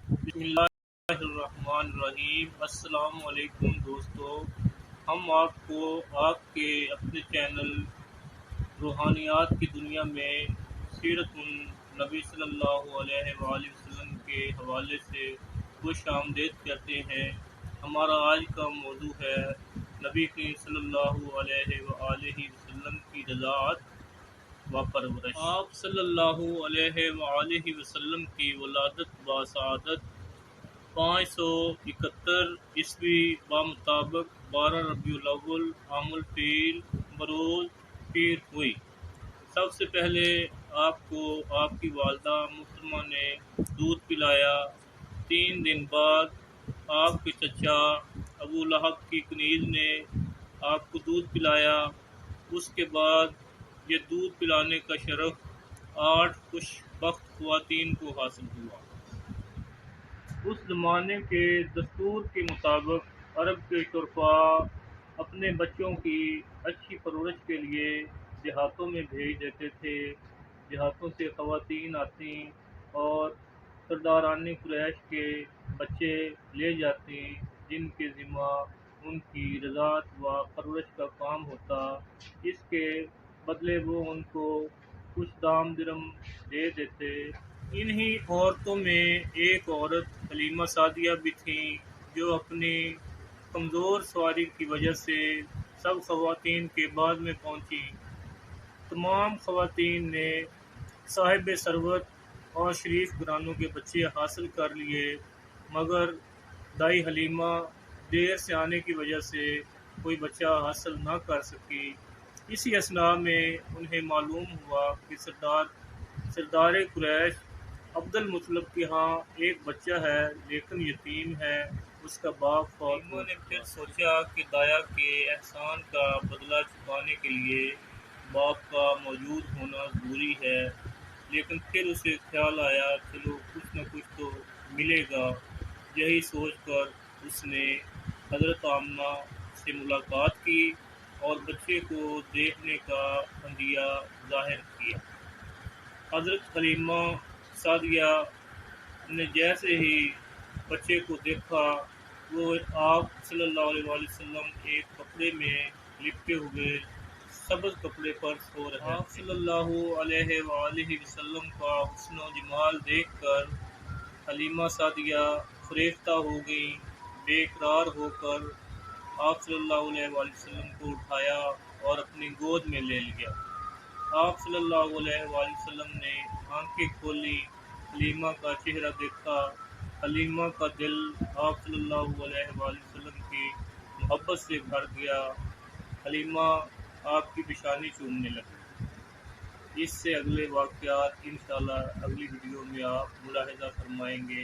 بسم اللہ الرحمن الرحیم۔ السلام علیکم دوستو، ہم آپ کو آپ کے اپنے چینل روحانیات کی دنیا میں سیرت النبی صلی اللہ علیہ وآلہ وسلم کے حوالے سے خوش آمدید کہتے ہیں۔ ہمارا آج کا موضوع ہے نبی کریم صلی اللہ علیہ وآلہ وسلم کی رضاعت و پرورش۔ آپ صلی اللہ علیہ وآلہ وسلم کی ولادت بسعادت 571 عیسوی بمطابق 12 ربیع الاول عام الفیل بروز پیر ہوئی۔ سب سے پہلے آپ کو آپ کی والدہ محترمہ نے دودھ پلایا۔ 3 دن بعد آپ کے چچا ابو لہب کی کنیز نے آپ کو دودھ پلایا۔ اس کے بعد یہ دودھ پلانے کا شرف 8 خوش بخت خواتین کو حاصل ہوا۔ اس زمانے کے دستور کے مطابق عرب کے شرفاء اپنے بچوں کی اچھی پرورش کے لیے دیہاتوں میں بھیج دیتے تھے۔ دیہاتوں سے خواتین آتی اور سرداران قریش کے بچے لے جاتی، جن کے ذمہ ان کی رضاعت و پرورش کا کام ہوتا۔ اس کے بدلے وہ ان کو کچھ دام درم دے دیتے۔ انہی عورتوں میں ایک عورت حلیمہ سعدیہ بھی تھیں، جو اپنی کمزور سواری کی وجہ سے سب خواتین کے بعد میں پہنچی۔ تمام خواتین نے صاحب ثروت اور شریف گھرانوں کے بچے حاصل کر لیے، مگر دائی حلیمہ دیر سے آنے کی وجہ سے کوئی بچہ حاصل نہ کر سکی۔ اسی اثناء میں انہیں معلوم ہوا کہ سردار قریش عبد المطلب کے ہاں ایک بچہ ہے، لیکن یتیم ہے، اس کا باپ فوت ہو چکا۔ انہوں نے پھر سوچا کہ دایا کے احسان کا بدلہ چکانے کے لیے باپ کا موجود ہونا ضروری ہے، لیکن پھر اسے خیال آیا چلو کچھ نہ کچھ تو ملے گا۔ یہی سوچ کر اس نے حضرت آمنہ سے ملاقات کی اور بچے کو دیکھنے کا عندیہ ظاہر کیا۔ حضرت حلیمہ سعدیہ نے جیسے ہی بچے کو دیکھا، وہ آپ صلی اللہ علیہ وآلہ وسلم ایک کپڑے میں لپٹے ہوئے سبز کپڑے پر سو رہے تھے۔ آپ صلی اللہ علیہ وآلہ وسلم کا حسن و جمال دیکھ کر حلیمہ سعدیہ فریفتہ ہو گئیں۔ بے قرار ہو کر آپ صلی اللہ علیہ وآلہ وسلم کو اٹھایا اور اپنی گود میں لے لیا۔ آپ صلی اللہ علیہ وآلہ وسلم نے آنکھیں کھولی، حلیمہ کا چہرہ دیکھا۔ حلیمہ کا دل آپ صلی اللہ علیہ وآلہ وسلم کی محبت سے بھر گیا۔ حلیمہ آپ کی پیشانی چومنے لگی۔ اس سے اگلے واقعات انشاءاللہ اگلی ویڈیو میں آپ ملاحظہ فرمائیں گے۔